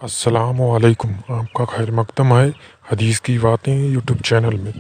अस्सलाम वालेकुम। आपका खैर मकदम है हदीस की बातें यूट्यूब चैनल में।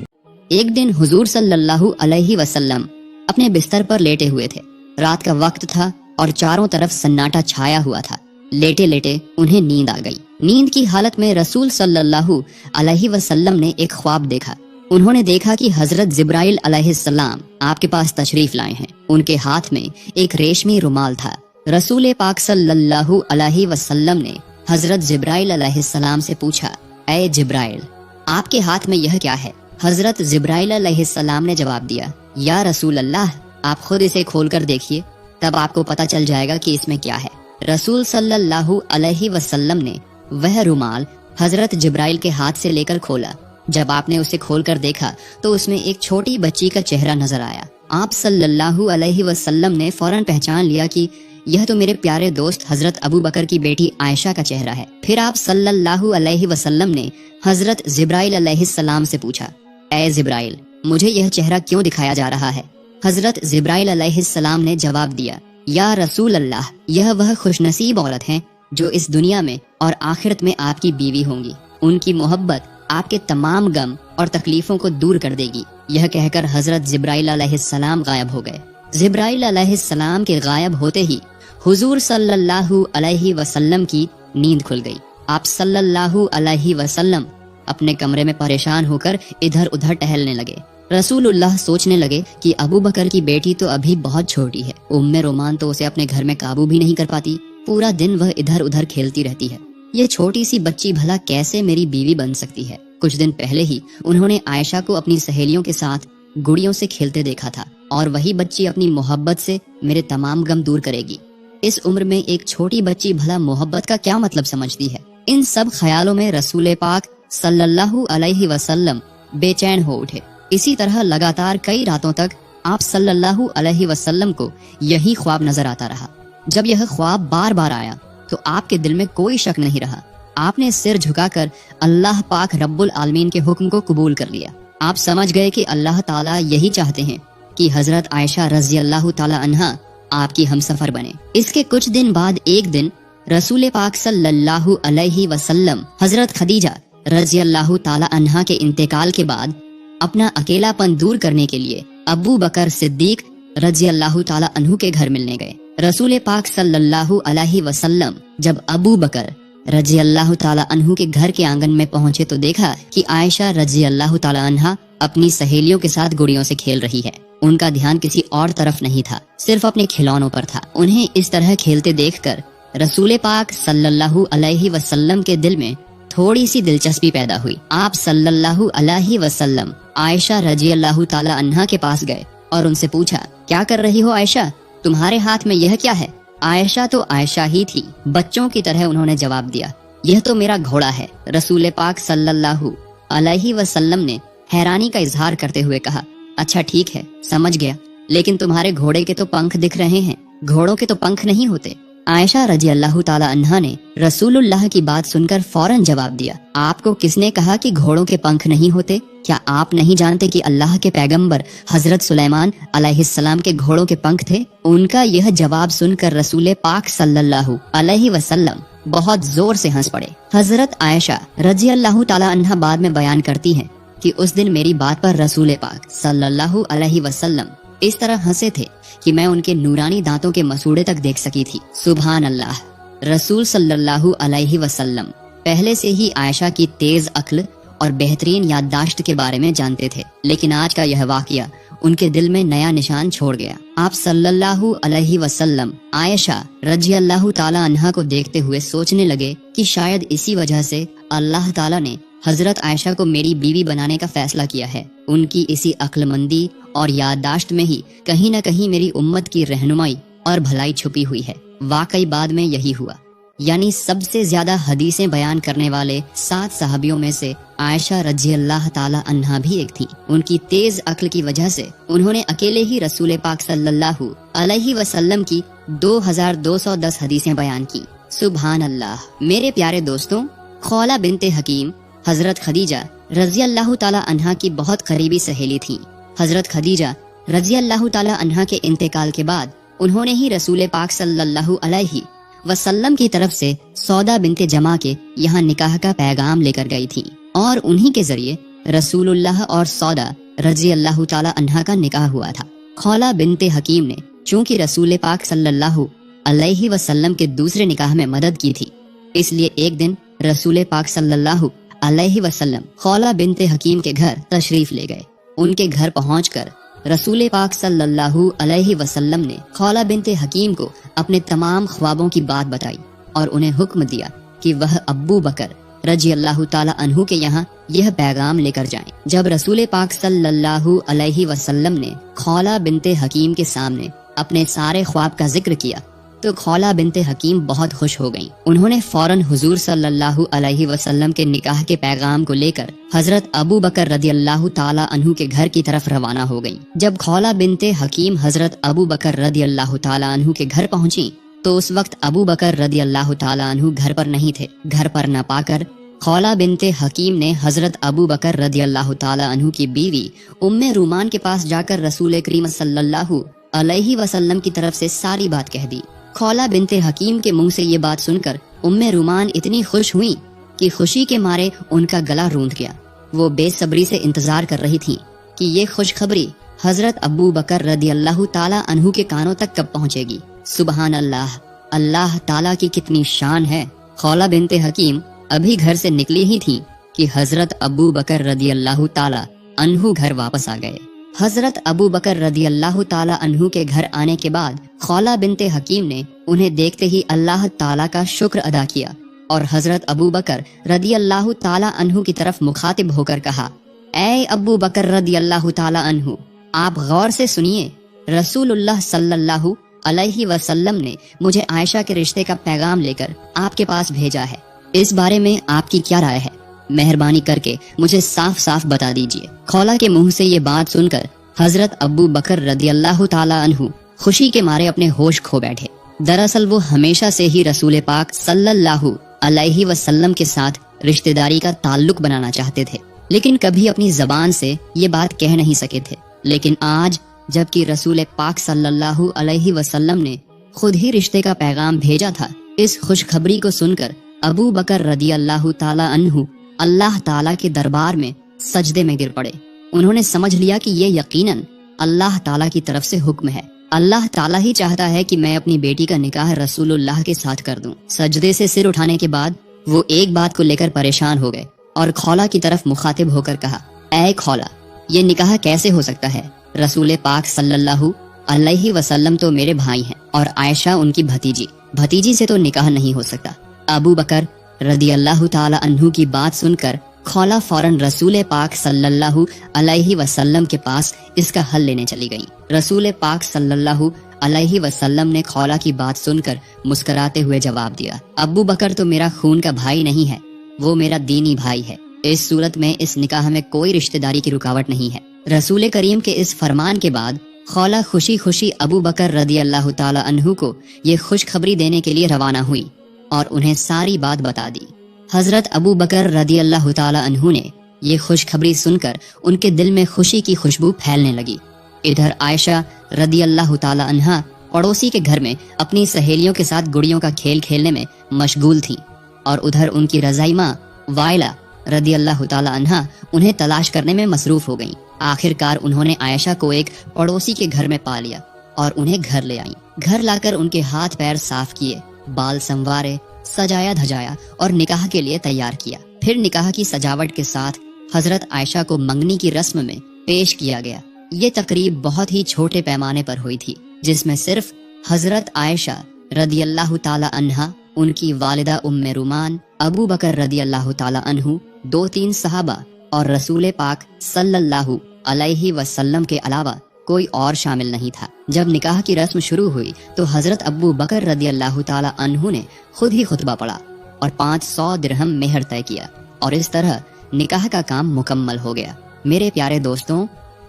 एक दिन हुजूर सल्लल्लाहु अलैहि वसल्लम अपने बिस्तर पर लेटे हुए थे। रात का वक्त था और चारों तरफ सन्नाटा छाया हुआ था। लेटे लेटे उन्हें नींद आ गई। नींद की हालत में रसूल सल्लल्लाहु अलैहि वसल्लम ने एक ख्वाब देखा। उन्होंने देखा कि हजरत जिब्राइल अलैहिस्सलाम आपके पास तशरीफ लाए हैं। उनके हाथ में एक रेशमी रुमाल था। रसूल पाक सल्लल्लाहु अलैहि वसल्लम ने हजरत जिब्राइल अलैहिस्सलाम से पूछा, ऐ जिब्राइल, आपके हाथ में यह क्या है? हजरत जिब्राइल अलैहिस्सलाम ने जवाब दिया, या रसूल अल्लाह, आप खुद इसे खोलकर देखिए, तब आपको पता चल जाएगा कि इसमें क्या है। रसूल सल्लल्लाहु अलैहि वसल्लम ने वह रुमाल हजरत जिब्राइल के हाथ से लेकर खोला। जब आपने उसे खोलकर देखा तो उसमें एक छोटी बच्ची का चेहरा नजर आया। आप सल्लल्लाहु अलैहि वसल्लम ने फौरन पहचान लिया कि यह तो मेरे प्यारे दोस्त हजरत अबू बकर की बेटी आयशा का चेहरा है। फिर आप सल्लल्लाहु अलैहि वसल्लम ने हजरत जिब्राइल अलैहिस्सलाम से पूछा, ऐ जिब्राइल, मुझे यह चेहरा क्यों दिखाया जा रहा है? हजरत जिब्राइल अलैहिस्सलाम ने जवाब दिया, या रसूल अल्लाह, यह वह खुशनसीब औरत है जो इस दुनिया में और आखिरत में आपकी बीवी होंगी। उनकी मोहब्बत आपके तमाम गम और तकलीफों को दूर कर देगी। यह कहकर हजरत जिब्राइल अलैहिस्सलाम गायब हो गए। जिब्राइल अलैहिस्सलाम के गायब होते ही हुजूर सल्लल्लाहु अलैहि वसल्लम की नींद खुल गई। आप सल्लल्लाहु अलैहि वसल्लम अपने कमरे में परेशान होकर इधर उधर टहलने लगे। रसूलुल्लाह सोचने लगे कि अबू बकर की बेटी तो अभी बहुत छोटी है। उम्मे रोमान तो उसे अपने घर में काबू भी नहीं कर पाती। पूरा दिन वह इधर उधर खेलती रहती है। ये छोटी सी बच्ची भला कैसे मेरी बीवी बन सकती है? कुछ दिन पहले ही उन्होंने आयशा को अपनी सहेलियों के साथ गुड़ियों से खेलते देखा था, और वही बच्ची अपनी मोहब्बत से मेरे तमाम गम दूर करेगी। इस उम्र में एक छोटी बच्ची भला मोहब्बत का क्या मतलब समझती है? इन सब ख्यालों में रसूल पाक सल्लल्लाहु अलैहि वसल्लम बेचैन हो उठे। इसी तरह लगातार कई रातों तक आप सल्लल्लाहु अलैहि वसल्लम को यही ख्वाब नजर आता रहा। जब यह ख्वाब बार बार आया तो आपके दिल में कोई शक नहीं रहा। आपने सिर झुकाकर अल्लाह पाक रब्बुल आलमीन के हुक्म को कबूल कर लिया। आप समझ गए कि अल्लाह ताला यही चाहते हैं कि हजरत आयशा रजी अल्लाह ताला अन्हा आपकी हमसफर बने। इसके कुछ दिन बाद एक दिन रसूल पाक सल्लल्लाहु अलैहि वसल्लम हजरत खदीजा रजी अल्लाह ताला अन्हा के इंतकाल के बाद अपना अकेलापन दूर करने के लिए अबू बकर सिद्दीक रजी अल्लाह ताला अन्हु के घर मिलने गए। रसूल पाक सल्लल्लाहु अलैहि वसल्लम जब अबू बकर रजी अल्लाह ताला अन्हु के घर के आंगन में पहुंचे तो देखा कि आयशा रजी अल्लाह ताला अन्हा अपनी सहेलियों के साथ गुड़ियों से खेल रही है। उनका ध्यान किसी और तरफ नहीं था, सिर्फ अपने खिलौनों पर था। उन्हें इस तरह खेलते देखकर रसूल पाक सल्लल्लाहु अलैहि वसल्लम के दिल में थोड़ी सी दिलचस्पी पैदा हुई। आप सल्लल्लाहु अलैहि वसल्लम आयशा रजी अल्लाह ताला अन्हा के पास गए और उनसे पूछा, क्या कर रही हो आयशा? तुम्हारे हाथ में यह क्या है? आयशा तो आयशा ही थी। बच्चों की तरह उन्होंने जवाब दिया, यह तो मेरा घोड़ा है। रसूल पाक सल्लल्लाहु अलैहि वसल्लम ने हैरानी का इजहार करते हुए कहा, अच्छा ठीक है, समझ गया, लेकिन तुम्हारे घोड़े के तो पंख दिख रहे हैं, घोड़ों के तो पंख नहीं होते। आयशा रजी अल्लाह ताला अन्हा ने रसूलुल्लाह की बात सुनकर फौरन जवाब दिया, आपको किसने कहा कि घोड़ों के पंख नहीं होते? क्या आप नहीं जानते कि अल्लाह के पैगंबर हजरत सुलेमान अलैहिस्सलाम के घोड़ों के पंख थे? उनका यह जवाब सुनकर रसूल पाक सल्लल्लाहु अलैहि वसल्लम बहुत जोर से हंस पड़े। हजरत आयशा रजी अल्लाह ताला अन्हा बाद में बयान करती हैं कि उस दिन मेरी बात पर रसूल पाक सल्लल्लाहु अलैहि वसल्लम इस तरह हंसे थे कि मैं उनके नूरानी दांतों के मसूड़े तक देख सकी थी। सुभान अल्लाह। रसूल सल्लल्लाहु अलैहि वसल्लम पहले से ही आयशा की तेज अक्ल और बेहतरीन याददाश्त के बारे में जानते थे, लेकिन आज का यह वाकया उनके दिल में नया निशान छोड़ गया। आप सल्लल्लाहु अलैहि वसल्लम आयशा रजी अल्लाह ताला अन्हा को देखते हुए सोचने लगे कि शायद इसी वजह से अल्लाह ताला ने हजरत आयशा को मेरी बीवी बनाने का फैसला किया है। उनकी इसी अक्लमंदी और याददाश्त में ही कहीं न कहीं मेरी उम्मत की रहनुमाई और भलाई छुपी हुई है। वाकई बाद में यही हुआ। यानी सबसे ज्यादा हदीसें बयान करने वाले 7 सहाबियों में से आयशा रजी अल्लाह ताला अन्हा भी एक थी। उनकी तेज अक्ल की वजह से उन्होंने अकेले ही रसूल पाक सल्लल्लाहु अलैहि वसल्लम की 2210 हदीसें बयान की। सुभान अल्लाह। मेरे प्यारे दोस्तों, खौला बिनते हकीम हजरत खदीजा रजी अल्लाह ताला अन्हा की बहुत करीबी सहेली थी। हजरत खदीजा रजी अल्लाह ताला अन्हा के इंतकाल के बाद उन्होंने ही रसूल पाक सल्लल्लाहु अलैहि वसल्लम की तरफ से सौदा बिनते जमा के यहाँ निकाह का पैगाम लेकर गई थी और उन्हीं के जरिए रसूलुल्लाह और सौदा रजी अल्लाह ताला अन्हा का निकाह हुआ था। खौला बिनते हकीम ने चूंकि रसूल पाक सल्लल्लाहु अलैहि वसल्लम के दूसरे निकाह में मदद की थी, इसलिए एक दिन रसूल पाक सल्लल्लाहु अलैहि वसल्लम खौला बिनते हकीम के घर तशरीफ ले गए। उनके घर पहुंचकर रसूल पाक सल्लल्लाहु अलैहि वसल्लम ने खौला बिनते हकीम को अपने तमाम ख्वाबों की बात बताई और उन्हें हुक्म दिया कि वह अब्बू बकर रजी अल्लाह ताला अन्हु के यहाँ यह पैगाम लेकर जाएं। जब रसूल पाक सल्लल्लाहु अलैहि वसल्लम ने खौला बिनते हकीम के सामने अपने सारे ख्वाब का जिक्र किया तो खौला बिनते हकीम बहुत खुश हो गईं। उन्होंने फौरन हुजूर सल्लल्लाहु अलैहि वसल्लम के निकाह के पैगाम को लेकर हजरत अबू बकर रदी अल्लाह ताला अन्हु के घर की तरफ रवाना हो गईं। जब खौला बिनते हकीम हजरत अबू बकर रदी अल्लाह ताला अन्हु के घर पहुंची तो उस वक्त अबू बकर रदी अल्लाह ताला अन्हु घर पर नहीं थे। घर पर न पाकर खौला बिनते हकीम ने हजरत अबू बकर रदी अल्लाह ताला अन्हु की बीवी उम्मे रूमान के पास जाकर रसूल करीम सल्लल्लाहु अलैहि वसल्लम की तरफ से सारी बात कह दी। खौला बिनते हकीम के मुंह से ये बात सुनकर उम्मे रूमान इतनी खुश हुई कि खुशी के मारे उनका गला रूंध गया। वो बेसब्री से इंतजार कर रही थी कि ये खुशखबरी हजरत अबू बकर रदी अल्लाह ताला अन्हु के कानों तक कब पहुंचेगी। सुबहान अल्लाह, अल्लाह ताला की कितनी शान है। खौला बिनते हकीम अभी घर से निकली ही थी कि हजरत अबू बकर रदी अल्लाह ताला अन्हु घर वापस आ गए। हजरत अबू बकर रदी अल्लाह ताला अन्हु के घर आने के बाद खौला बिनते हकीम ने उन्हें देखते ही अल्लाह ताला का शुक्र अदा किया और हजरत अबू बकर रदी अल्लाह ताला अन्हु की तरफ मुखातिब होकर कहा, ऐ अबू बकर रदी अल्लाह ताला अन्हु, आप गौर से सुनिए, रसूलुल्लाह सल्लल्लाहु अलैहि वसल्लम ने मुझे आयशा के रिश्ते का पैगाम लेकर आपके पास भेजा है। इस बारे में आपकी क्या राय है? मेहरबानी करके मुझे साफ साफ बता दीजिए। खौला के मुंह से ये बात सुनकर हजरत अबू बकर रदी अल्लाह ताला अन्हु खुशी के मारे अपने होश खो बैठे। दरअसल वो हमेशा से ही रसूल पाक सल्लल्लाहु अलैहि वसल्लम के साथ रिश्तेदारी का ताल्लुक बनाना चाहते थे, लेकिन कभी अपनी जबान से ये बात कह नहीं सके थे। लेकिन आज जबकि रसूल पाक सल्लल्लाहु अलैहि वसल्लम ने खुद ही रिश्ते का पैगाम भेजा था, इस खुशखबरी को सुनकर अबू बकर रदी अल्लाह ताला अन्हु अल्लाह ताला के दरबार में सजदे में गिर पड़े। उन्होंने समझ लिया कि ये यकीनन अल्लाह ताला की तरफ से हुक्म है। अल्लाह ताला ही चाहता है कि मैं अपनी बेटी का निकाह रसूलुल्लाह के साथ कर दूं। सजदे से सिर उठाने के बाद वो एक बात को लेकर परेशान हो गए और खौला की तरफ मुखातिब होकर कहा, ऐ खौला, ये निकाह कैसे हो सकता है? रसूल पाक सल्लल्लाहु अलैहि वसल्लम तो मेरे भाई हैं और आयशा उनकी भतीजी से तो निकाह नहीं हो सकता। अबू बकर रदी अल्लाह ताला अन्हु की बात सुनकर खौला फौरन रसूल पाक सल्लल्लाहु अलैहि वसल्लम के पास इसका हल लेने चली गई। रसूल पाक सल्लल्लाहु अलैहि वसल्लम ने खौला की बात सुनकर मुस्कुराते हुए जवाब दिया, अबू बकर तो मेरा खून का भाई नहीं है, वो मेरा दीनी भाई है। इस सूरत में इस निकाह में कोई रिश्तेदारी की रुकावट नहीं है। रसूल करीम के इस फरमान के बाद खौला खुशी खुशी अबू बकर रदी अल्लाह ताला अन्हु को ये खुशखबरी देने के लिए रवाना हुई और उन्हें सारी बात बता दी। हजरत अबू बकर रदी अल्लाह ताला अन्हु ने ये खुशखबरी सुनकर उनके दिल में खुशी की खुशबू फैलने लगी। इधर आयशा रदी अल्लाह ताला अन्हा पड़ोसी के घर में अपनी सहेलियों के साथ गुड़ियों का खेल खेलने में मशगूल थी और उधर उनकी रज़ाई माँ वाइला रदी अल्लाह ताला अन्हा उन्हें तलाश करने में मसरूफ हो गईं। आखिरकार उन्होंने आयशा को एक पड़ोसी के घर में पा लिया और उन्हें घर ले आईं। घर लाकर उनके हाथ पैर साफ किए, बाल संवारे, सजाया धजाया और निकाह के लिए तैयार किया। फिर निकाह की सजावट के साथ हजरत आयशा को मंगनी की रस्म में पेश किया गया। ये तकरीब बहुत ही छोटे पैमाने पर हुई थी, जिसमें सिर्फ हजरत आयशा रदी अल्लाह ताला अन्हा, उनकी वालिदा उम्मे रुमान, अबू बकर रदी अल्लाह ताला अन्हु, 2-3 सहाबा और रसूल पाक सल्लल्लाहु अलैहि वसल्लम के अलावा कोई और शामिल नहीं था। जब निकाह की रस्म शुरू हुई तो हजरत अबू बकर रदी अल्लाह ताला अन्हु ने खुद ही खुतबा पढ़ा और 500 दिरहम मेहर तय किया और इस तरह निकाह का काम मुकम्मल हो गया। मेरे प्यारे दोस्तों,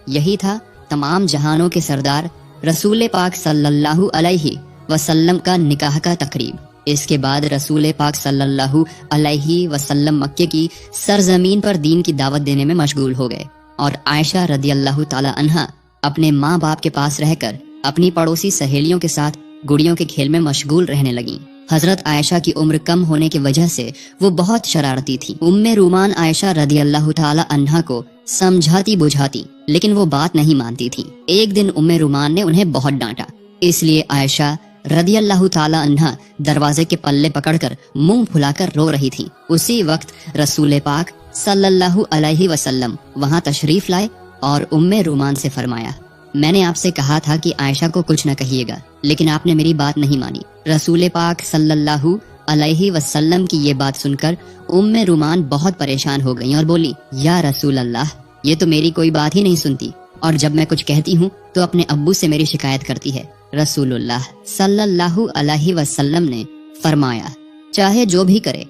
यही था तमाम जहानों के सरदार रसूल पाक सल्लल्लाहु अलैहि वसल्लम का निकाह का तकरीब। इसके बाद रसूल पाक सल्लल्लाहु अलैहि वसल्लम मक्के की सरजमीन पर दीन की दावत देने में मशगूल हो गए और आयशा रदी अल्लाह ताला अन्हा अपने माँ बाप के पास रहकर अपनी पड़ोसी सहेलियों के साथ गुड़ियों के खेल में मशगूल रहने लगीं। हजरत आयशा की उम्र कम होने की वजह से वो बहुत शरारती थी। उम्मे रूमान आयशा रदी अल्लाह ताला अन्हा को समझाती बुझाती, लेकिन वो बात नहीं मानती थी। एक दिन उम्मे रूमान ने उन्हें बहुत डांटा, इसलिए आयशा रदी अल्लाह ताला अन्हा दरवाजे के पल्ले पकड़कर मुंह फुलाकर रो रही थी। उसी वक्त रसूल पाक सल्लल्लाहु अलैहि वसल्लम वहां तशरीफ लाए और उम्मे रूमान से फरमाया, मैंने आपसे कहा था कि आयशा को कुछ न कहिएगा, लेकिन आपने मेरी बात नहीं मानी। रसूल पाक सल्लल्लाहु अलैहि वसल्लम की ये बात सुनकर उम्मे रूमान बहुत परेशान हो गईं और बोली, या रसूल अल्लाह, ये तो मेरी कोई बात ही नहीं सुनती, और जब मैं कुछ कहती हूँ तो अपने अब्बू से मेरी शिकायत करती है। रसूलुल्लाह सल्लल्लाहु अलैहि वसल्लम ने फरमाया, चाहे जो भी करे,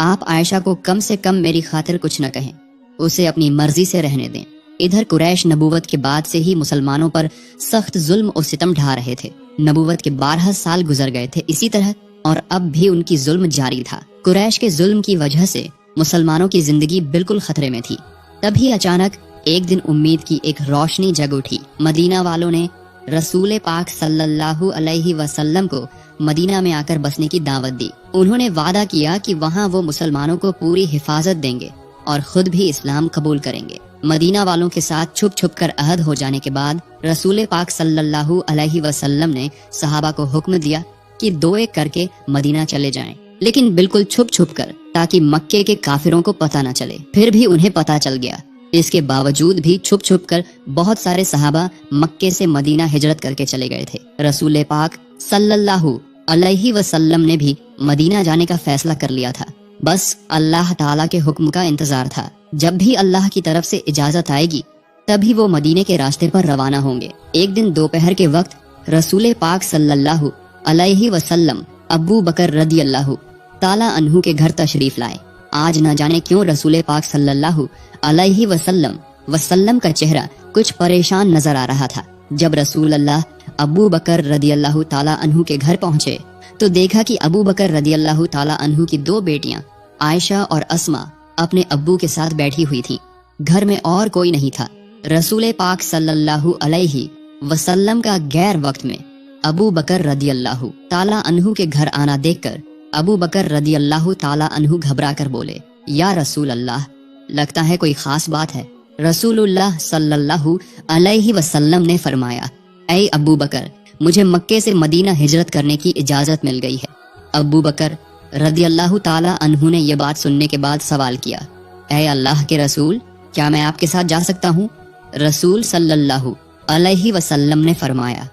आप आयशा को कम से कम मेरी खातिर कुछ न कहें, उसे अपनी मर्जी से रहने दें। इधर कुरैश नबूवत के बाद से ही मुसलमानों पर सख्त जुल्म और सितम ढा रहे थे। नबूवत के 12 साल गुजर गए थे इसी तरह, और अब भी उनकी जुल्म जारी था। कुरैश के जुल्म की वजह से मुसलमानों की जिंदगी बिल्कुल खतरे में थी। तभी अचानक एक दिन उम्मीद की एक रोशनी जग उठी। मदीना वालों ने रसूल पाक सल्लल्लाहु अलैहि वसल्लम को मदीना में आकर बसने की दावत दी। उन्होंने वादा किया कि वहाँ वो मुसलमानों को पूरी हिफाजत देंगे और खुद भी इस्लाम कबूल करेंगे। मदीना वालों के साथ छुप छुप कर अहद हो जाने के बाद रसूल पाक सल्लल्लाहु अलैहि वसल्लम ने सहाबा को हुक्म दिया कि 2-1 करके मदीना चले जाएं, लेकिन बिल्कुल छुप छुप कर, ताकि मक्के के काफिरों को पता न चले। फिर भी उन्हें पता चल गया। इसके बावजूद भी छुप छुप कर बहुत सारे सहाबा मक्के से मदीना हिजरत करके चले गए थे। रसूल पाक सल्लल्लाहु अलैहि वसल्लम ने भी मदीना जाने का फैसला कर लिया था। बस अल्लाह ताला के हुक्म का इंतजार था। जब भी अल्लाह की तरफ से इजाजत आएगी तभी वो मदीने के रास्ते पर रवाना होंगे। एक दिन दोपहर के वक्त रसूल पाक सल्लल्लाहु अलैहि वसल्लम अबू बकर रदी अल्लाह ताला अन्हु के घर तशरीफ लाए। आज न जाने क्यों रसूल पाक सल्लल्लाहु अलैहि वसल्लम का चेहरा कुछ परेशान नजर आ रहा था। जब रसूल अल्लाह अबू बकर रदी अल्लाह ताला अन्हु के घर पहुंचे तो देखा कि अबू बकर रदी अल्लाह ताला अन्हु की 2 बेटियां आयशा और अस्मा अपने अब्बू के साथ बैठी हुई थी। घर में और कोई नहीं था। रसूल पाक सल्लल्लाहु अलैहि वसल्लम का गैर वक्त में अबू बकर रदी अल्लाह ताला अन्हु के घर आना देखकर अबू बकर रदी अल्लाह ताला अन्हु घबरा कर बोले, या रसूल अल्लाह, लगता है कोई खास बात है। रसूलुल्लाह सल्लल्लाहु अलैहि वसल्लम ने फरमाया, ऐ अबू बकर, मुझे मक्के से मदीना हिजरत करने की इजाजत मिल गई है। अबू बकर रदी अल्लाह ताला अन्हु ने यह बात सुनने के बाद सवाल किया, ऐ अल्लाह के रसूल, क्या मैं आपके साथ जा सकता हूँ? रसूल सल्लल्लाहु अलैहि वसल्लम ने फरमाया,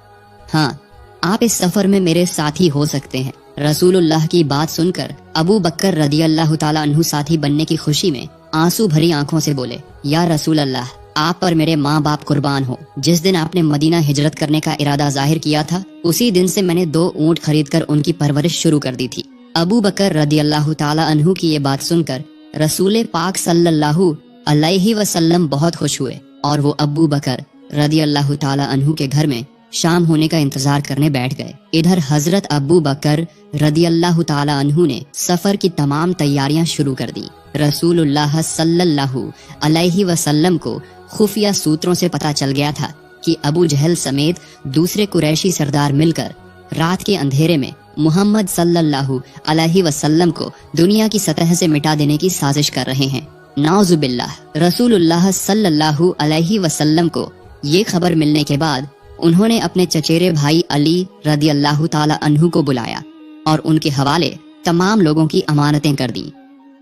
हाँ, आप इस सफर में मेरे साथी हो सकते हैं। रसूलुल्लाह की बात सुनकर अबू बकर रदी अल्लाह ताला अन्हु साथी बनने की खुशी में आंसू भरी आंखों से बोले, या रसूल अल्लाह, आप पर मेरे माँ बाप कुर्बान हो। जिस दिन आपने मदीना हिजरत करने का इरादा जाहिर किया था, उसी दिन से मैंने 2 ऊँट खरीद कर उनकी परवरिश शुरू कर दी थी। अबू बकर रदी अल्लाह ताला अन्हु की ये बात सुनकर रसूल पाक सल्लल्लाहु अलैहि वसल्लम बहुत खुश हुए और वो अबू बकर रदी अल्लाह ताला अन्हु के घर में शाम होने का इंतजार करने बैठ गए। इधर हजरत अबू बकर रदी अल्लाह ताला अन्हु ने सफर की तमाम तैयारियां शुरू कर दी। रसूलुल्लाह सल्लल्लाहु अलैहि वसल्लम को खुफिया सूत्रों से पता चल गया था कि अबू जहल समेत दूसरे कुरैशी सरदार मिलकर रात के अंधेरे में मोहम्मद सल्लल्लाहु अलैहि वसल्लम को दुनिया की सतह से मिटा देने की साजिश कर रहे हैं। नाउजुबिल्लाह। रसूलुल्लाह सल्लल्लाहु अलैहि वसल्लम को ये खबर मिलने के बाद उन्होंने अपने चचेरे भाई अली रदी अल्लाह ताला अन्हु को बुलाया और उनके हवाले तमाम लोगों की अमानतें कर दी।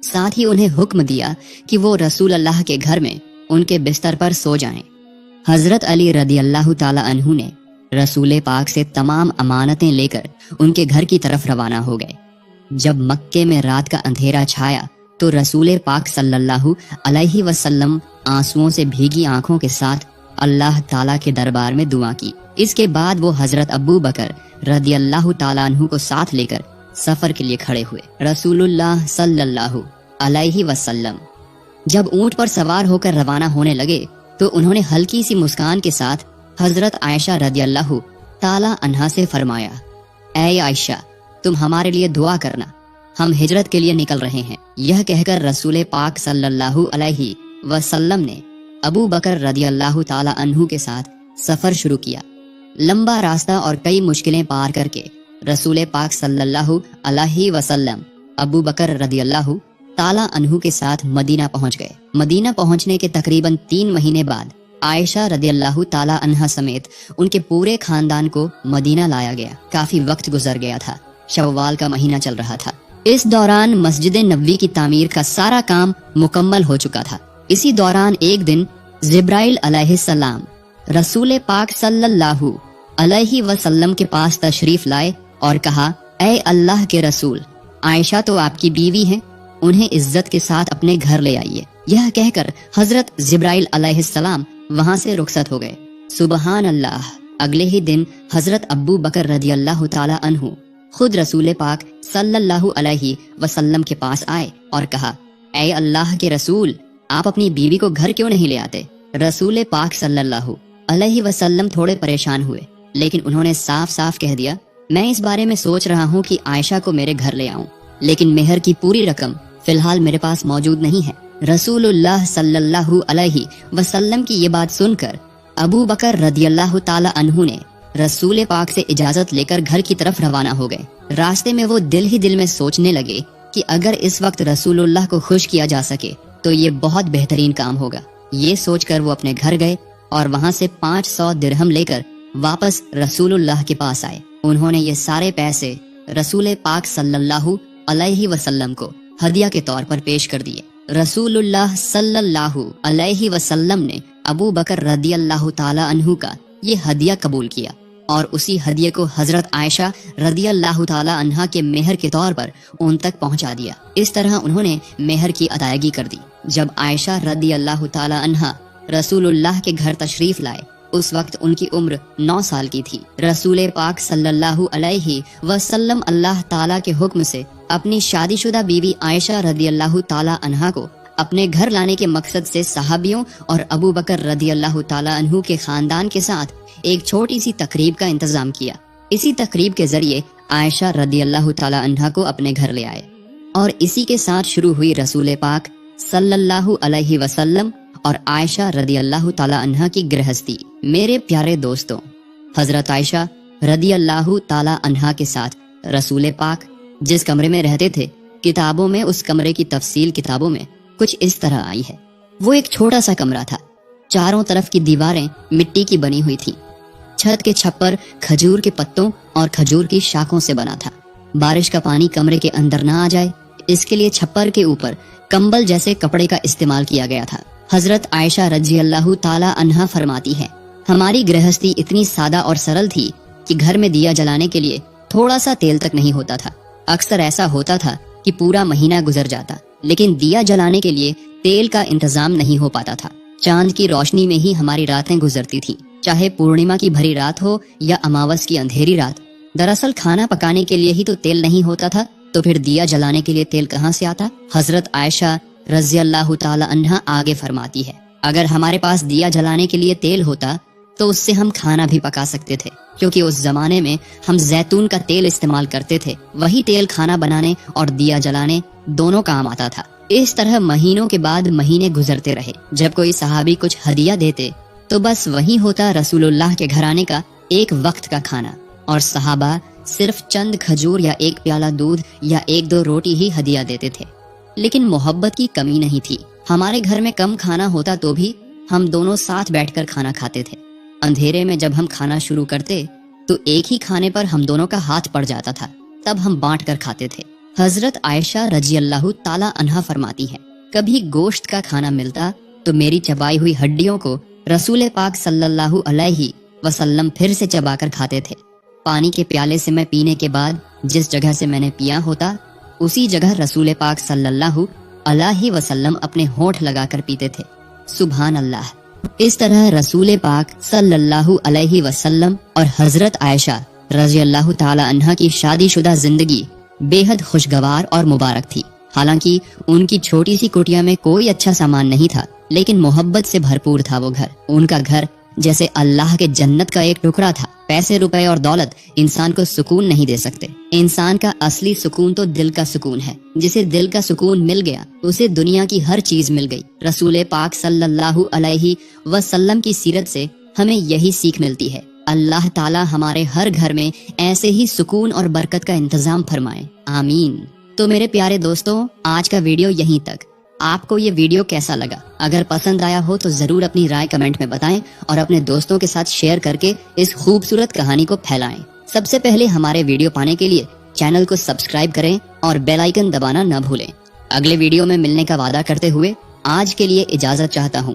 साथ ही उन्हें हुक्म दिया कि वो रसूल अल्लाह के घर में उनके बिस्तर पर सो जाएं। हजरत अली रदी अल्लाह ताला अन्हु ने रसूल पाक से तमाम अमानतें लेकर उनके घर की तरफ रवाना हो गए। जब मक्के में रात का अंधेरा छाया तो रसूल पाक सल्लल्लाहु अलैहि वसल्लम आंसुओं से भीगी आंखों के साथ अल्लाह ताला के दरबार में दुआ की। इसके बाद वो हजरत अबू बकर रदी अल्लाह ताला अन्हु को साथ लेकर सफर के लिए खड़े हुए। रसूलुल्लाह सल्लल्लाहु अलैहि वसल्लम जब ऊंट पर सवार होकर रवाना होने लगे तो उन्होंने हल्की सी मुस्कान के साथ हजरत आयशा रदी अल्लाह ताला अन्हा से फरमाया, ऐ आयशा, तुम हमारे लिए दुआ करना, हम हिजरत के लिए निकल रहे हैं। यह कहकर रसूल पाक सल्लल्लाहु अलैहि वसल्लम ने अबू बकर रदी अल्लाह ताला अन्हु के साथ सफर शुरू किया। लंबा रास्ता और कई मुश्किलें पार करके रसूल पाक सल्लल्लाहु अलैहि वसल्लम अबू बकर रदियल्लाहु ताला अन्हु के साथ मदीना पहुंच गए। मदीना पहुंचने के तकरीबन 3 महीने बाद आयशा रदियल्लाहु ताला अन्हा समेत उनके पूरे खानदान को मदीना लाया गया। काफी वक्त गुजर गया था, शव्वाल का महीना चल रहा था। इस दौरान मस्जिद नबवी की तामीर का सारा काम मुकम्मल हो चुका था। इसी दौरान एक दिन जिब्राइल अलैहिस्सलाम रसूल पाक सल्लल्लाहु अलैहि वसल्लम के पास तशरीफ लाए और कहा, ऐ अल्लाह के रसूल, आयशा तो आपकी बीवी हैं, उन्हें इज्जत के साथ अपने घर ले आइए। यह कहकर हजरत जिब्राइल अलैहिस्सलाम वहां से रुखसत हो गए। सुबहान अल्लाह। अगले ही दिन हजरत अबू बकर रदियल्लाहु ताला अन्हु खुद रसूल पाक सल्लल्लाहु अलैहि वसल्लम के पास आए और कहा, ऐ अल्लाह के रसूल, आप अपनी बीवी को घर क्यों नहीं ले आते? रसूल पाक सल्लल्लाहु अलैहि वसल्लम थोड़े परेशान हुए, लेकिन उन्होंने साफ साफ कह दिया, मैं इस बारे में सोच रहा हूँ कि आयशा को मेरे घर ले आऊं, लेकिन मेहर की पूरी रकम फिलहाल मेरे पास मौजूद नहीं है। रसूलुल्लाह सल्लल्लाहु अलैहि वसल्लम की ये बात सुनकर अबू बकर रदियल्लाहु ताला अन्हु ने रसूल पाक से इजाजत लेकर घर की तरफ रवाना हो गए। रास्ते में वो दिल ही दिल में सोचने लगे कि अगर इस वक्त रसूलुल्लाह को खुश किया जा सके तो ये बहुत बेहतरीन काम होगा। ये सोचकर वो अपने घर गए और वहाँ से 500 दिरहम लेकर वापस रसूलुल्लाह के पास आए। उन्होंने ये सारे पैसे रसूल पाक सल्लल्लाहु अलैहि वसल्लम को हदिया के तौर पर पेश कर दिए। रसूलुल्लाह सल्लल्लाहु अलैहि वसल्लम ने अबू बकर रदियल्लाहु ताला अन्हु का ये हदिया कबूल किया और उसी हदिये को हजरत आयशा रदियल्लाहु ताला अन्हा के मेहर के तौर पर उन तक पहुंचा दिया। इस तरह उन्होंने मेहर की अदायगी कर दी। जब आयशा रदियल्लाहु ताला अन्हा रसूलुल्लाह के घर तशरीफ लाए, उस वक्त उनकी उम्र 9 साल की थी। रसूल पाक सल्लल्लाहु अलैहि वसल्लम अल्लाह ताला के हुक्म से अपनी शादीशुदा बीवी आयशा रदियल्लाहु ताला अन्हा को अपने घर लाने के मकसद से सहाबियों और अबू बकर रदियल्लाहु ताला अन्हु के खानदान के साथ एक छोटी सी तकरीब का इंतजाम किया। इसी तकरीब के जरिए आयशा रदियल्लाहु ताला अन्हा को अपने घर ले आए और इसी के साथ शुरू हुई रसूल पाक सल्लल्लाहु अलैहि वसल्लम और आयशा रदियल्लाहु ताला अन्हा की गृहस्थी। मेरे प्यारे दोस्तों, हजरत आयशा रदियल्लाहु ताला अन्हा के साथ रसूल पाक जिस कमरे में रहते थे, किताबों में उस कमरे की तफसील किताबों में कुछ इस तरह आई है। वो एक छोटा सा कमरा था। चारों तरफ की दीवारें मिट्टी की बनी हुई थी। छत के छप्पर खजूर के पत्तों और खजूर की शाखों से बना था। बारिश का पानी कमरे के अंदर ना आ जाए, इसके लिए छप्पर के ऊपर कंबल जैसे कपड़े का इस्तेमाल किया गया था। हजरत आयशा रज़ियल्लाहु ताला अन्हा फरमाती है, हमारी गृहस्थी इतनी सादा और सरल थी कि घर में दिया जलाने के लिए थोड़ा सा तेल तक नहीं होता था। अक्सर ऐसा होता था कि पूरा महीना गुजर जाता, लेकिन दिया जलाने के लिए तेल का इंतजाम नहीं हो पाता था। चांद की रोशनी में ही हमारी रातें गुजरती थी, चाहे पूर्णिमा की भरी रात हो या अमावस की अंधेरी रात। दरअसल खाना पकाने के लिए ही तो तेल नहीं होता था, तो फिर दिया जलाने के लिए तेल कहाँ से आता? हजरत आयशा रज़ियल्लाहु ताला अन्हा आगे फरमाती है, अगर हमारे पास दिया जलाने के लिए तेल होता तो उससे हम खाना भी पका सकते थे, क्योंकि उस जमाने में हम जैतून का तेल इस्तेमाल करते थे। वही तेल खाना बनाने और दिया जलाने दोनों काम आता था। इस तरह महीनों के बाद महीने गुजरते रहे। जब कोई सहाबी कुछ हदिया देते तो बस वही होता रसूलुल्लाह के घराने का एक वक्त का खाना, और सहाबा सिर्फ चंद खजूर या एक प्याला दूध या 1-2 रोटी ही हदिया देते थे। लेकिन मोहब्बत की कमी नहीं थी। हमारे घर में कम खाना होता तो भी हम दोनों साथ बैठकर खाना खाते थे। अंधेरे में जब हम खाना शुरू करते तो एक ही खाने पर हम दोनों का हाथ पड़ जाता था, तब हम बांट कर खाते थे। हजरत आयशा रज़ियल्लाहु ताला अन्हा फरमाती है, कभी गोश्त का खाना मिलता तो मेरी चबाई हुई हड्डियों को रसूल पाक सल्लल्लाहु अलैहि वसल्लम फिर से चबाकर खाते थे। पानी के प्याले से मैं पीने के बाद जिस जगह से मैंने पिया होता, उसी जगह रसूल पाक सल्लल्लाहु अलैहि वसल्लम अपने होंठ लगाकर पीते थे। सुभान अल्लाह। इस तरह रसूल पाक सल्लल्लाहु अलैहि वसल्लम और हजरत आयशा रज़ियल्लाहु ताला अन्हा की शादीशुदा जिंदगी बेहद खुशगवार और मुबारक थी। हालांकि उनकी छोटी सी कुटिया में कोई अच्छा सामान नहीं था, लेकिन मोहब्बत से भरपूर था वो घर। उनका घर जैसे अल्लाह के जन्नत का एक टुकड़ा था। पैसे रुपए और दौलत इंसान को सुकून नहीं दे सकते। इंसान का असली सुकून तो दिल का सुकून है। जिसे दिल का सुकून मिल गया उसे दुनिया की हर चीज मिल गई। रसूल पाक सल्लल्लाहु अलैहि वसल्लम की सीरत से हमें यही सीख मिलती है اللہ تعالی ہمارے ہر گھر میں ایسے ہی سکون اور برکت کا انتظام فرمائے، آمین۔ تو میرے پیارے دوستوں، آج کا ویڈیو یہیں تک۔ آپ کو یہ ویڈیو کیسا لگا؟ اگر پسند آیا ہو تو ضرور اپنی رائے کمنٹ میں بتائیں اور اپنے دوستوں کے ساتھ شیئر کر کے اس خوبصورت کہانی کو پھیلائیں۔ سب سے پہلے ہمارے ویڈیو پانے کے لیے چینل کو سبسکرائب کریں اور بیل آئیکن دبانا نہ بھولیں۔ اگلے ویڈیو میں ملنے کا وعدہ کرتے ہوئے آج کے لیے اجازت چاہتا ہوں۔